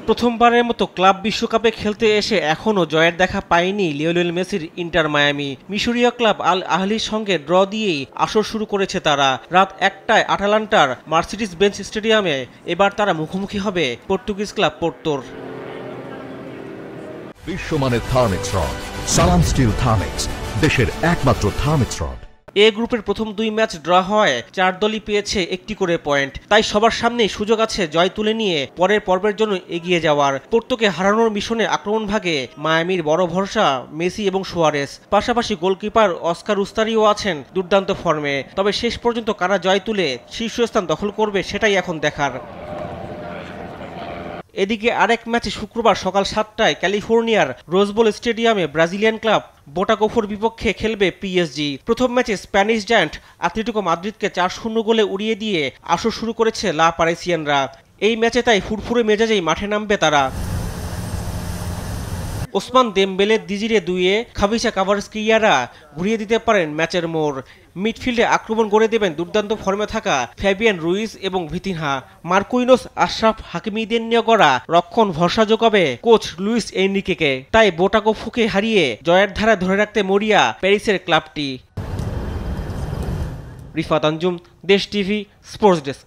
প্রথমবারের মতো ক্লাব বিশ্বকাপে খেলতে এসে এখনও জয়ের দেখা পায়নি লিওনেল মেসির ইন্টার মায়ামি। মিশরীয় ক্লাব আল আহলির সঙ্গে ড্র দিয়েই আসর শুরু করেছে তারা। রাত ১টায় আটালান্টার মার্সিডিজ বেঞ্চ স্টেডিয়ামে এবার তারা মুখোমুখি হবে পর্তুগিজ ক্লাব পোর্তোর। বিশ্বমানের Thermex rod, Salam steel Thermex, দেশের একমাত্র থার্মিক্স রড। এ গ্রুপের প্রথম ২ ম্যাচ ড্র হওয়ায় ৪ দলই পেয়েছে ১টি করে পয়েন্ট। তাই সবার সামনেই সুযোগ আছে জয় তুলে নিয়ে পরের পর্বের জন্য এগিয়ে যাওয়ার। পোর্তোকে হারানোর মিশনে আক্রমণ ভাগে মায়ামির বড় ভরসা মেসি এবং সুয়ারেস। পাশাপাশি গোলকিপার অস্কার উস্তারিও আছেন দুর্দান্ত ফর্মে। তবে শেষ পর্যন্ত কারা জয় তুলে শীর্ষস্থান দখল করবে সেটাই এখন দেখার। এদিকে আরেক ম্যাচে শুক্রবার সকাল ৭টায় ক্যালিফোর্নিয়ার রোজবোল স্টেডিয়ামে ব্রাজিলিয়ান ক্লাব বোটাগোফোর বিপক্ষে খেলবে পিএসজি। প্রথম ম্যাচে স্প্যানিশ জায়ান্ট আতলেতিকো মাদ্রিদকে ৪-০ গোলে উড়িয়ে দিয়ে আসর শুরু করেছে লা পারিসিয়ানরা। এই ম্যাচে তাই ফুরফুরে মেজাজেই মাঠে নামবে তারা। ওসমান দেমবেলে, দিজিরে দুইয়ে, খাভিচা কাভারস্কিয়ারা ঘুরিয়ে দিতে পারেন ম্যাচের মোড়। মিডফিল্ডে আক্রমণ গড়ে দেবেন দুর্দান্ত ফর্মে থাকা ফ্যাবিয়ান রুইজ এবং ভিতিনহা। মার্কুইনোস, আশরাফ হাকিমিদের নিয়ে গড়া রক্ষণ ভরসা যোগাবে কোচ লুইস এনরিকেকে। তাই বোটাগোফোকে হারিয়ে জয়ের ধারা ধরে রাখতে মরিয়া প্যারিসের ক্লাবটি। রিফাত আঞ্জুম, দেশ টিভি, স্পোর্টস ডেস্ক।